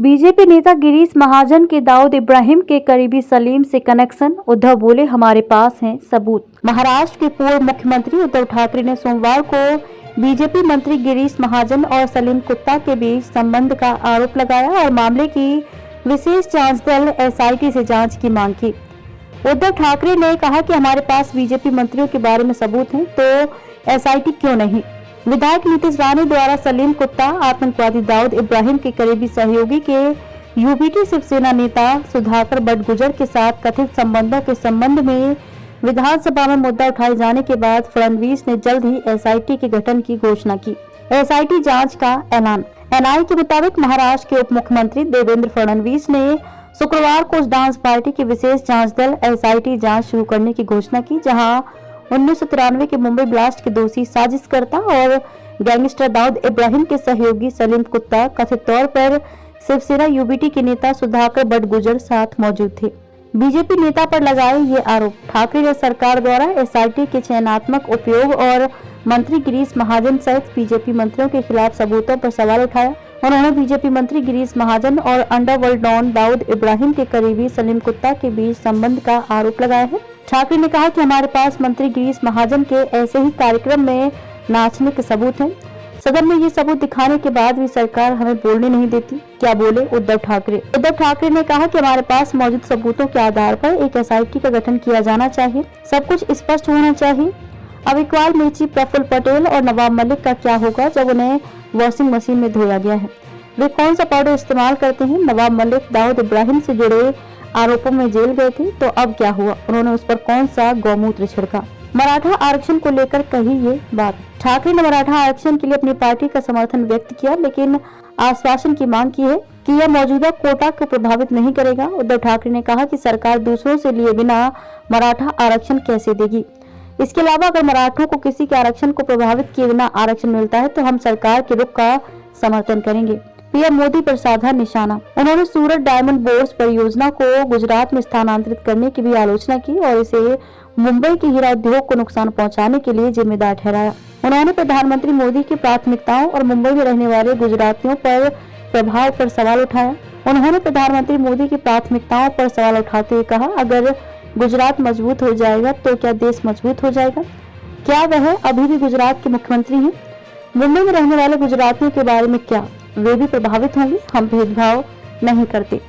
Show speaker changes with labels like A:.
A: BJP नेता गिरीश महाजन के दाऊद इब्राहिम के करीबी सलीम से कनेक्शन। उद्धव बोले हमारे पास हैं सबूत। महाराष्ट्र के पूर्व मुख्यमंत्री उद्धव ठाकरे ने सोमवार को बीजेपी मंत्री गिरीश महाजन और सलीम कुत्ता के बीच संबंध का आरोप लगाया और मामले की विशेष जांच दल एसआईटी से जांच की मांग की। उद्धव ठाकरे ने कहा कि हमारे पास बीजेपी मंत्रियों के बारे में सबूत हैं, तो एसआईटी क्यों नहीं। विधायक नीतीश राणे द्वारा सलीम कुत्ता आतंकवादी दाऊद इब्राहिम के करीबी सहयोगी के यूबीटी शिवसेना नेता सुधाकर बडगुजर के साथ कथित संबंधों के संबंध में विधानसभा में मुद्दा उठाए जाने के बाद फडणवीस ने जल्द ही एसआईटी के गठन की घोषणा की। एसआईटी जांच का ऐलान। एनआई के मुताबिक महाराष्ट्र के उप मुख्यमंत्री देवेंद्र फडणवीस ने शुक्रवार को डांस पार्टी की विशेष जांच दल एसआईटी जांच शुरू करने की घोषणा की, जहां 1993 के मुंबई ब्लास्ट के दोषी साजिशकर्ता और गैंगस्टर दाऊद इब्राहिम के सहयोगी सलीम कुत्ता कथित तौर पर शिवसेना यूबीटी के नेता सुधाकर बडगुजर साथ मौजूद थे। बीजेपी नेता पर लगाए ये आरोप। ठाकरे ने सरकार द्वारा एसआईटी के चयनात्मक उपयोग और मंत्री गिरीश महाजन सहित बीजेपी मंत्रियों के खिलाफ सबूतों पर सवाल उठाया। उन्होंने बीजेपी मंत्री गिरीश महाजन और अंडरवर्ल्ड डॉन दाऊद इब्राहिम के करीबी सलीम कुत्ता के बीच संबंध का आरोप लगाया है। ठाकरे ने कहा कि हमारे पास मंत्री गिरीश महाजन के ऐसे ही कार्यक्रम में नाचने के सबूत हैं। सदन में ये सबूत दिखाने के बाद भी सरकार हमें बोलने नहीं देती। क्या बोले उद्धव ठाकरे। उद्धव ठाकरे ने कहा कि हमारे पास मौजूद सबूतों के आधार पर एक एसआईटी का गठन किया जाना चाहिए। सब कुछ स्पष्ट होना चाहिए। अब इकबाल मिर्ची, प्रफुल्ल पटेल और नवाब मलिक का क्या होगा जब उन्हें वॉशिंग मशीन में धोया गया है? वे कौन सा पाउडर इस्तेमाल करते हैं? नवाब मलिक दाऊद इब्राहिम से जुड़े आरोपों में जेल गए थे, तो अब क्या हुआ? उन्होंने उस पर कौन सा गौमूत्र छिड़का? मराठा आरक्षण को लेकर कही ये बात। ठाकरे ने मराठा आरक्षण के लिए अपनी पार्टी का समर्थन व्यक्त किया, लेकिन आश्वासन की मांग की है कि यह मौजूदा कोटा को प्रभावित नहीं करेगा। उद्धव ठाकरे ने कहा कि सरकार दूसरों से लिए बिना मराठा आरक्षण कैसे देगी। इसके अलावा अगर मराठों को किसी के आरक्षण को प्रभावित किए बिना आरक्षण मिलता है तो हम सरकार के रुख का समर्थन करेंगे। पीएम मोदी पर साधा निशाना। उन्होंने सूरत डायमंड बोर्स परियोजना को गुजरात में स्थानांतरित करने की भी आलोचना की और इसे मुंबई के हीरा उद्योग को नुकसान पहुंचाने के लिए जिम्मेदार ठहराया। उन्होंने प्रधानमंत्री मोदी की प्राथमिकताओं और मुंबई में रहने वाले गुजरातियों पर प्रभाव पर सवाल उठाया। उन्होंने प्रधानमंत्री मोदी की प्राथमिकताओं पर सवाल उठाते हुए कहा, अगर गुजरात मजबूत हो जाएगा तो क्या देश मजबूत हो जाएगा? क्या वह अभी भी गुजरात के मुख्यमंत्री हैं? मुंबई में रहने वाले गुजरातियों के बारे में क्या वे भी प्रभावित होंगे? हम भेदभाव नहीं करते।